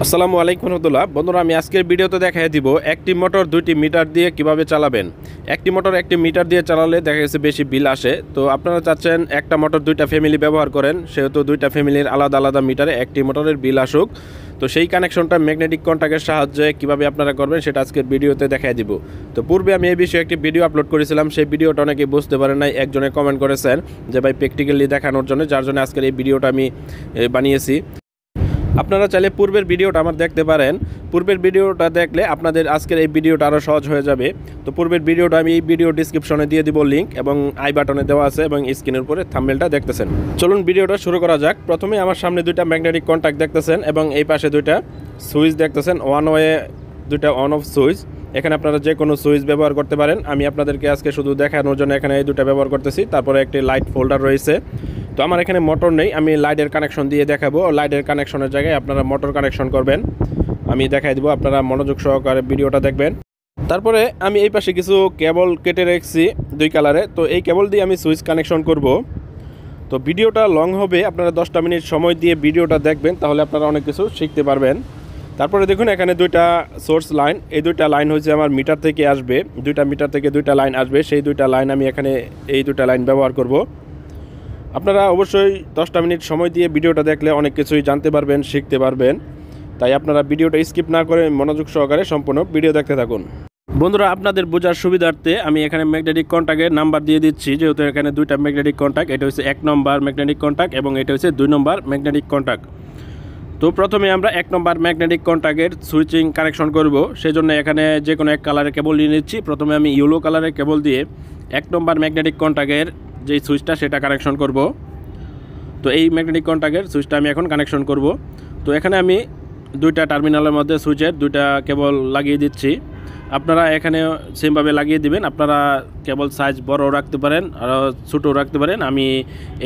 আসসালামু আলাইকুম রহমতুল্লাহ। বন্ধুরা, আমি আজকের ভিডিওতে দেখাই দিব একটি মোটর দুইটি মিটার দিয়ে কিভাবে চালাবেন। একটি মোটর একটি মিটার দিয়ে চালালে দেখা গেছে বেশি বিল আসে। তো আপনারা চাচ্ছেন একটা মোটর দুইটা ফ্যামিলি ব্যবহার করেন, সেহেতু দুইটা ফ্যামিলির আলাদা আলাদা মিটারে একটি মোটরের বিল আসুক। তো সেই কানেকশনটা ম্যাগনেটিক কন্ট্যাক্টের সাহায্যে কিভাবে আপনারা করবেন সেটা আজকের ভিডিওতে দেখাই দিব। তো পূর্বে আমি এই বিষয়ে একটি ভিডিও আপলোড করেছিলাম, সেই ভিডিওটা অনেকেই বুঝতে পারেন নাই। একজনে কমেন্ট করেছেন যে ভাই প্র্যাকটিক্যালি দেখানোর জন্য, যার জন্য আজকের এই ভিডিওটা আমি বানিয়েছি। আপনারা চাইলে পূর্বের ভিডিওটা আমার দেখতে পারেন। পূর্বের ভিডিওটা দেখলে আপনাদের আজকের এই ভিডিওটা আরও সহজ হয়ে যাবে। তো পূর্বের ভিডিওটা আমি এই ভিডিও ডিসক্রিপশনে দিয়ে দিব লিঙ্ক, এবং আই বাটনে দেওয়া আছে, এবং স্ক্রিনের উপরে থাম্বনেলটা দেখতেছেন। চলুন ভিডিওটা শুরু করা যাক। প্রথমে আমার সামনে দুইটা ম্যাগনেটিক কন্ট্যাক্ট দেখতেছেন, এবং এই পাশে দুইটা সুইচ দেখতেছেন, ওয়ান ওয়ে দুইটা অন অফ সুইচ। এখানে আপনারা যে কোনো সুইচ ব্যবহার করতে পারেন। আমি আপনাদেরকে আজকে শুধু দেখানোর জন্য এখানে এই দুটো ব্যবহার করতেছি। তারপরে একটি লাইট ফোল্ডার রয়েছে। তো আমার এখানে মোটর নেই, আমি লাইটের কানেকশন দিয়ে দেখাবো। লাইটের কানেকশনের জায়গায় আপনারা মোটর কানেকশন করবেন, আমি দেখাই দেবো। আপনারা মনোযোগ সহকারে ভিডিওটা দেখবেন। তারপরে আমি এই পাশে কিছু কেবল কেটে রেখেছি দুই কালারে। তো এই কেবল দিয়ে আমি সুইচ কানেকশন করব। তো ভিডিওটা লং হবে, আপনারা 10টা মিনিট সময় দিয়ে ভিডিওটা দেখবেন, তাহলে আপনারা অনেক কিছু শিখতে পারবেন। তারপরে দেখুন এখানে দুইটা সোর্স লাইন, এই দুইটা লাইন হচ্ছে আমার মিটার থেকে আসবে। দুইটা মিটার থেকে দুইটা লাইন আসবে, সেই দুইটা লাইন আমি এখানে এই দুইটা লাইন ব্যবহার করব। আপনারা অবশ্যই 10টা মিনিট সময় দিয়ে ভিডিওটা দেখলে অনেক কিছুই জানতে পারবেন, শিখতে পারবেন। তাই আপনারা ভিডিওটা স্কিপ না করে মনোযোগ সহকারে সম্পূর্ণ ভিডিও দেখতে থাকুন। বন্ধুরা, আপনাদের বোঝার সুবিধার্থে আমি এখানে ম্যাগনেটিক কন্ট্যাক্টের নাম্বার দিয়ে দিচ্ছি, যেহেতু এখানে দুইটা ম্যাগনেটিক কন্ট্যাক্ট। এটা হচ্ছে 1 নম্বর ম্যাগনেটিক কন্ট্যাক্ট, এবং এটা হচ্ছে 2 নম্বর ম্যাগনেটিক কন্ট্যাক্ট। তো প্রথমে আমরা 1 নম্বর ম্যাগনেটিক কন্ট্যাক্টের সুইচিং কানেকশন করব। সেজন্য এখানে যে কোনো এক কালারের কেবল নিয়ে নিচ্ছি। প্রথমে আমি ইয়েলো কালারের কেবল দিয়ে 1 নম্বর ম্যাগনেটিক কন্ট্যাক্টের যেই সুইচটা সেটা কানেকশন করব। তো এই ম্যাগনেটিক কন্ট্যাক্টের সুইচটা আমি এখন কানেকশন করব। তো এখানে আমি দুইটা টার্মিনালের মধ্যে সুইচের দুইটা কেবল লাগিয়ে দিচ্ছি। আপনারা এখানে সেমভাবে লাগিয়ে দিবেন। আপনারা কেবল সাইজ বড় রাখতে পারেন আর ছোটও রাখতে পারেন। আমি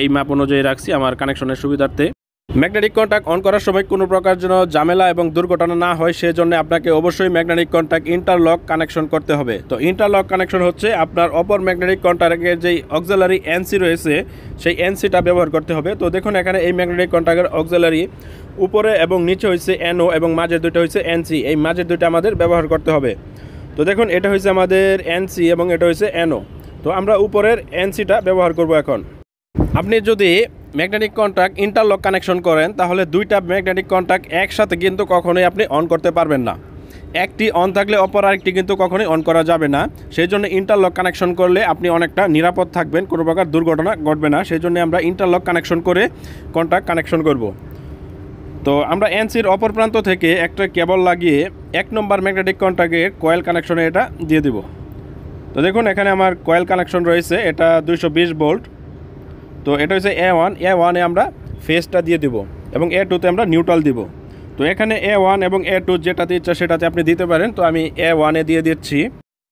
এই মাপ অনুযায়ী রাখছি আমার কানেকশনের সুবিধার্থে। ম্যাগনেটিক কন্ট্যাক্ট অন করার সময় কোনো প্রকার যেন ঝামেলা এবং দুর্ঘটনা না হয়, সেজন্য আপনাকে অবশ্যই ম্যাগনেটিক কন্ট্যাক্ট ইন্টারলক কানেকশন করতে হবে। তো ইন্টারলক কানেকশন হচ্ছে আপনার অপর ম্যাগনেটিক কন্ট্যাক্টের যেই অক্সিলারি এনসি রয়েছে সেই এনসিটা ব্যবহার করতে হবে। তো দেখুন এখানে এই ম্যাগনেটিক কন্ট্যাক্টের অক্সিলারি উপরে এবং নিচে হচ্ছে এনও, এবং মাঝের দুটো হচ্ছে এনসি। এই মাঝের দুটো আমাদের ব্যবহার করতে হবে। তো দেখুন এটা হচ্ছে আমাদের এনসি এবং এটা হচ্ছে এনও। তো আমরা উপরের এনসিটা ব্যবহার করব। এখন আপনি যদি ম্যাগনেটিক কন্ট্যাক্ট ইন্টারলক কানেকশন করেন, তাহলে দুইটা ম্যাগনেটিক কন্ট্যাক্ট একসাথে কিন্তু কখনোই আপনি অন করতে পারবেন না। একটি অন থাকলে অপর আরেকটি কিন্তু কখনোই অন করা যাবে না। সেই জন্য ইন্টারলক কানেকশন করলে আপনি অনেকটা নিরাপদ থাকবেন, কোনো প্রকার দুর্ঘটনা ঘটবে না। সেই জন্য আমরা ইন্টারলক কানেকশন করে কন্ট্যাক্ট কানেকশন করব। তো আমরা এনসির অপর প্রান্ত থেকে একটা কেবল লাগিয়ে 1 নম্বর ম্যাগনেটিক কন্ট্যাক্টের কয়েল কানেকশনে এটা দিয়ে দিব। তো দেখুন এখানে আমার কয়েল কানেকশন রয়েছে, এটা 220 ভোল্ট। তো এটা হচ্ছে A1 এ আমরা ফেজটা দিয়ে দিব, এবং A2তে আমরা নিউট্রাল দিব। তো এখানে A1 এবং A2 যেটাতে ইচ্ছা সেটাতে আপনি দিতে পারেন। তো আমি A1 এ দিয়ে দিচ্ছি।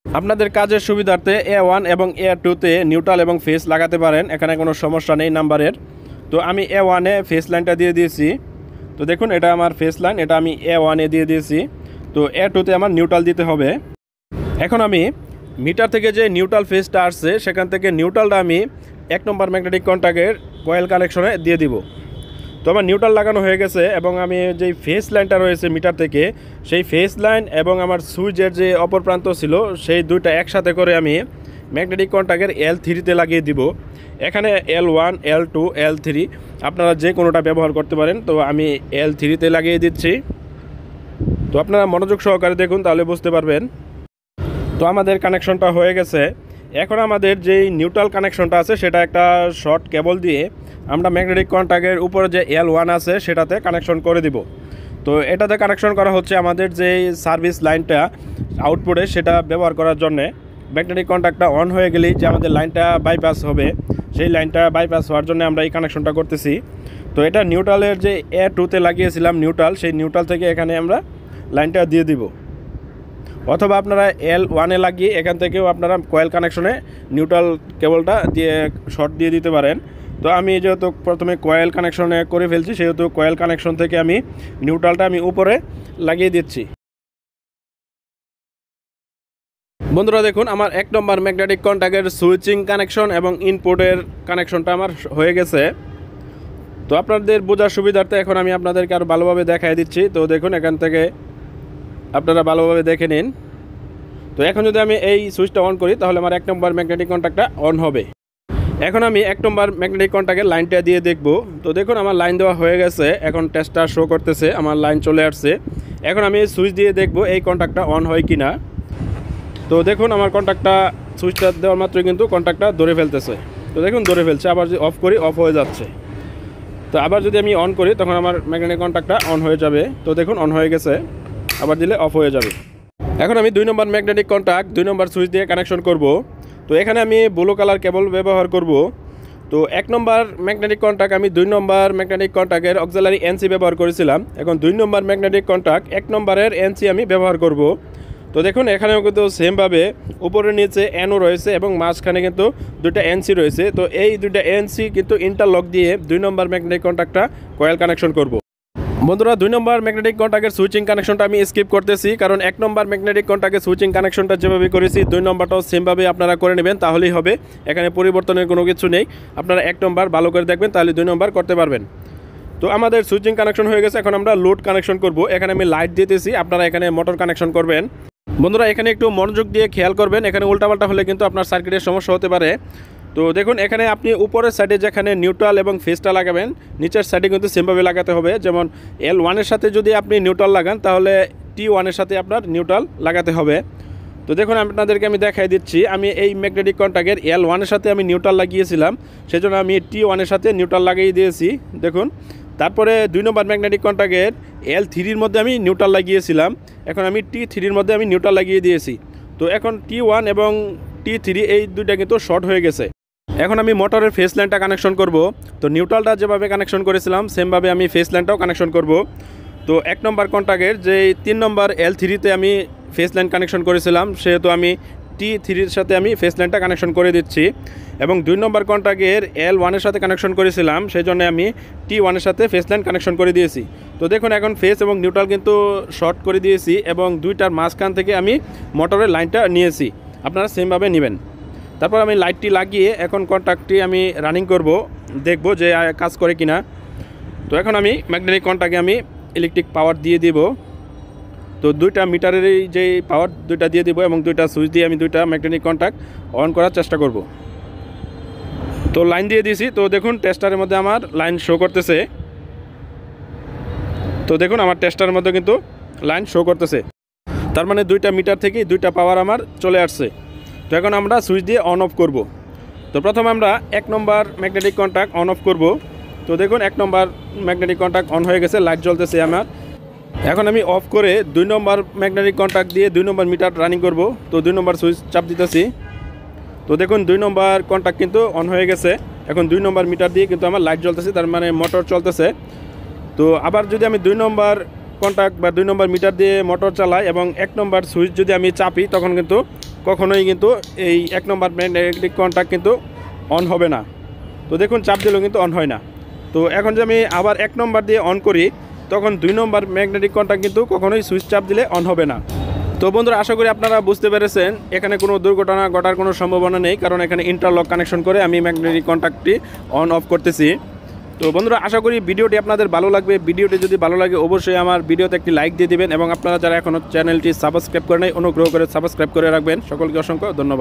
আপনাদের কাজের সুবিধার্থে A1 এবং A2তে নিউট্রাল এবং ফেজ লাগাতে পারেন, এখানে কোনো সমস্যা নেই নাম্বারের। তো আমি A1 এ ফেজ লাইনটা দিয়ে দিয়েছি। তো দেখুন এটা আমার ফেজ লাইন, এটা আমি A1 এ দিয়ে দিয়েছি। তো A2তে আমার নিউট্রাল দিতে হবে। এখন আমি মিটার থেকে যে নিউট্রাল ফেজটা আসছে সেখান থেকে নিউট্রালটা আমি 1 নম্বর ম্যাগনেটিক কন্ট্যাক্টের কয়েল কানেকশনে দিয়ে দিব। তো আমার নিউট্রাল লাগানো হয়ে গেছে, এবং আমি যেই ফেজ লাইনটা রয়েছে মিটার থেকে, সেই ফেজ লাইন এবং আমার সুইচের যে অপর প্রান্ত ছিল সেই দুইটা একসাথে করে আমি ম্যাগনেটিক কন্ট্যাক্টের L3তে লাগিয়ে দিব। এখানে L1, L2, L3 আপনারা যে কোনোটা ব্যবহার করতে পারেন। তো আমি L3তে লাগিয়ে দিচ্ছি। তো আপনারা মনোযোগ সহকারে দেখুন, তাহলে বুঝতে পারবেন। তো আমাদের কানেকশনটা হয়ে গেছে। এখন আমাদের যেই নিউট্রাল কানেকশনটা আছে সেটা একটা শর্ট কেবল দিয়ে আমরা ম্যাগনেটিক কন্ট্যাক্টের উপরে যে L1 আছে সেটাতে কানেকশন করে দিব। তো এটাতে কানেকশন করা হচ্ছে আমাদের যেই সার্ভিস লাইনটা আউটপুটে সেটা ব্যবহার করার জন্যে। ম্যাগনেটিক কন্ট্যাক্টটা অন হয়ে গেলেই যে আমাদের লাইনটা বাইপাস হবে, সেই লাইনটা বাইপাস হওয়ার জন্য আমরা এই কানেকশনটা করতেছি। তো এটা নিউট্রালের যে A2তে লাগিয়েছিলাম নিউট্রাল, সেই নিউট্রাল থেকে এখানে আমরা লাইনটা দিয়ে দিব। অথবা আপনারা L1 এ লাগিয়ে এখান থেকেও আপনারা কয়েল কানেকশনে নিউট্রাল কেবলটা দিয়ে শর্ট দিয়ে দিতে পারেন। তো আমি যেহেতু প্রথমে কয়েল কানেকশনে করে ফেলছি, সেহেতু কয়েল কানেকশন থেকে আমি নিউট্রালটা আমি উপরে লাগিয়ে দিচ্ছি। বন্ধুরা দেখুন আমার 1 নম্বর ম্যাগনেটিক কন্ট্যাক্টের সুইচিং কানেকশন এবং ইনপুটের কানেকশনটা আমার হয়ে গেছে। তো আপনাদের বোঝার সুবিধার্থে এখন আমি আপনাদেরকে আরও ভালোভাবে দেখাই দিচ্ছি। তো দেখুন এখান থেকে আপনারা ভালোভাবে দেখে নিন। তো এখন যদি আমি এই সুইচটা অন করি তাহলে আমার 1 নম্বর ম্যাগনেটিক কন্ট্যাক্টটা অন হবে। এখন আমি 1 নম্বর ম্যাগনেটিক কন্ট্যাক্টের লাইনটা দিয়ে দেখব। তো দেখুন আমার লাইন দেওয়া হয়ে গেছে, এখন টেস্টটা শো করতেছে আমার লাইন চলে আসছে। এখন আমি সুইচ দিয়ে দেখব এই কন্ট্যাক্টটা অন হয় কি না। তো দেখুন আমার কন্ট্যাক্টটা সুইচটা দেওয়ার মাত্রই কিন্তু কন্ট্যাক্টটা ধরে ফেলতেছে। তো দেখুন ধরে ফেলছে, আবার যদি অফ করি অফ হয়ে যাচ্ছে। তো আবার যদি আমি অন করি তখন আমার ম্যাগনেটিক কন্ট্যাক্টটা অন হয়ে যাবে। তো দেখুন অন হয়ে গেছে, আবার দিলে অফ হয়ে যাবে। এখন আমি 2 নম্বর ম্যাগনেটিক কন্ট্যাক্ট 2 নম্বর সুইচ দিয়ে কানেকশন করব। তো এখানে আমি ব্লু কালার কেবল ব্যবহার করব। তো 1 নম্বর ম্যাগনেটিক কন্ট্যাক্ট আমি 2 নম্বর ম্যাগনেটিক কন্ট্যাক্টের অক্সিলারি এনসি ব্যবহার করেছিলাম। এখন 2 নম্বর ম্যাগনেটিক কন্ট্যাক্ট 1 নম্বরের এনসি আমি ব্যবহার করব। তো দেখুন এখানেও কিন্তু সেমভাবে উপরে নিচে এনও রয়েছে এবং মাঝখানে কিন্তু 2টা এনসি রয়েছে। তো এই 2টা এনসি কিন্তু ইন্টারলক দিয়ে 2 নম্বর ম্যাগনেটিক কন্ট্যাক্টটা কয়েল কানেকশন করব। বন্ধুরা 2 নম্বর ম্যাগনেটিক কন্ট্যাক্টের সুইচিং কানেকশনটা আমি স্কিপ করতেছি, কারণ 1 নম্বর ম্যাগনেটিক কন্ট্যাক্টের সুইচিং কানেকশনটা যেভাবে করেছি 2 নম্বরটাও সেমভাবে আপনারা করে নেবেন, তাহলেই হবে। এখানে পরিবর্তনের কোনো কিছু নেই। আপনারা 1 নম্বর ভালো করে দেখবেন, তাহলে 2 নম্বর করতে পারবেন। তো আমাদের সুইচিং কানেকশন হয়ে গেছে, এখন আমরা লোড কানেকশন করব। এখানে আমি লাইট দিতেছি, আপনারা এখানে মোটর কানেকশন করবেন। বন্ধুরা এখানে একটু মনোযোগ দিয়ে খেয়াল করবেন, এখানে উল্টাপাল্টা হলে কিন্তু আপনার সার্কিটের সমস্যা হতে পারে। তো দেখুন এখানে আপনি উপরের সাইডে যেখানে নিউট্রাল এবং ফেজটা লাগাবেন, নিচের সাইডে কিন্তু সেমভাবে লাগাতে হবে। যেমন L1-এর সাথে যদি আপনি নিউট্রাল লাগান তাহলে T1-এর সাথে আপনার নিউট্রাল লাগাতে হবে। তো দেখুন আপনাদেরকে আমি দেখাই দিচ্ছি, আমি এই ম্যাগনেটিক কন্ট্যাক্টের L1-এর সাথে আমি নিউট্রাল লাগিয়েছিলাম, সেজন্য আমি T1-এর সাথে নিউট্রাল লাগিয়ে দিয়েছি। দেখুন তারপরে 2 নম্বর ম্যাগনেটিক কন্ট্যাক্টের L3-র মধ্যে আমি নিউট্রাল লাগিয়েছিলাম, এখন আমি T3-র মধ্যে আমি নিউট্রাল লাগিয়ে দিয়েছি। তো এখন T1 এবং T3 এই দুইটা কিন্তু শর্ট হয়ে গেছে। এখন আমি মোটরের ফেস লাইনটা কানেকশন করব। তো নিউট্রালটা যেভাবে কানেকশন করেছিলাম সেমভাবে আমি ফেস লাইনটাও কানেকশন করব। তো 1 নম্বর কন্ট্যাক্টের যে 3 নম্বর L3-তে আমি ফেস লাইন কানেকশন করেছিলাম, সেহেতু আমি T3-র সাথে আমি ফেস লাইনটা কানেকশন করে দিচ্ছি। এবং 2 নম্বর কন্ট্যাক্টের L1-এর সাথে কানেকশন করেছিলাম, সেই জন্য আমি T1-এর সাথে ফেস লাইন কানেকশন করে দিয়েছি। তো দেখুন এখন ফেস এবং নিউট্রাল কিন্তু শর্ট করে দিয়েছি এবং দুইটার মাঝখান থেকে আমি মোটরের লাইনটা নিয়েছি, আপনারা সেমভাবে নেবেন। তারপর আমি লাইটটি লাগিয়ে এখন কন্ট্যাক্টটি আমি রানিং করব, দেখব যে কাজ করে কিনা। তো এখন আমি ম্যাগনেটিক কন্ট্যাক্টে আমি ইলেকট্রিক পাওয়ার দিয়ে দিব। তো 2টা মিটারের যে পাওয়ার 2টা দিয়ে দিব এবং 2টা সুইচ দিয়ে আমি 2টা ম্যাগনেটিক কন্ট্যাক্ট অন করার চেষ্টা করব। তো লাইন দিয়ে দিয়েছি। তো দেখুন টেস্টারের মধ্যে আমার লাইন শো করতেছে। তো দেখুন আমার টেস্টারের মধ্যে কিন্তু লাইন শো করতেছে, তার মানে 2টা মিটার থেকে 2টা পাওয়ার আমার চলে আসছে। তো এখন আমরা সুইচ দিয়ে অন অফ করব। তো প্রথমে আমরা 1 নম্বর ম্যাগনেটিক কন্ট্যাক্ট অন অফ করব। তো দেখুন 1 নম্বর ম্যাগনেটিক কন্ট্যাক্ট অন হয়ে গেছে, লাইট জ্বলতেছে আমার। এখন আমি অফ করে 2 নম্বর ম্যাগনেটিক কন্ট্যাক্ট দিয়ে 2 নম্বর মিটার রানিং করব। তো 2 নম্বর সুইচ চাপ দিতেছি। তো দেখুন 2 নম্বর কন্ট্যাক্ট কিন্তু অন হয়ে গেছে, এখন 2 নম্বর মিটার দিয়ে কিন্তু আমার লাইট জ্বলতেছে, তার মানে মোটর চলতেছে। তো আবার যদি আমি 2 নম্বর কন্ট্যাক্ট বা 2 নম্বর মিটার দিয়ে মোটর চালাই এবং 1 নম্বর সুইচ যদি আমি চাপি, তখন কিন্তু কখনোই কিন্তু এই 1 নম্বর ম্যাগনেটিক কন্ট্যাক্ট কিন্তু অন হবে না। তো দেখুন চাপ দিলেও কিন্তু অন হয় না। তো এখন যদি আমি আবার 1 নম্বর দিয়ে অন করি, তখন 2 নম্বর ম্যাগনেটিক কন্ট্যাক্ট কিন্তু কখনোই সুইচ চাপ দিলে অন হবে না। তো বন্ধুরা আশা করি আপনারা বুঝতে পেরেছেন, এখানে কোনো দুর্ঘটনা ঘটার কোনো সম্ভাবনা নেই, কারণ এখানে ইন্টারলক কানেকশন করে আমি ম্যাগনেটিক কন্ট্যাক্টটি অন অফ করতেছি। তো বন্ধুরা আশা করি ভিডিওটি আপনাদের ভালো লাগবে। ভিডিওটি যদি ভালো লাগে অবশ্যই আমার ভিডিওতে একটি লাইক দিয়ে দিবেন এবং আপনারা যারা এখনও চ্যানেলটি সাবস্ক্রাইব করে নাই অনুগ্রহ করে সাবস্ক্রাইব করে রাখবেন। সকলকে অসংখ্য ধন্যবাদ।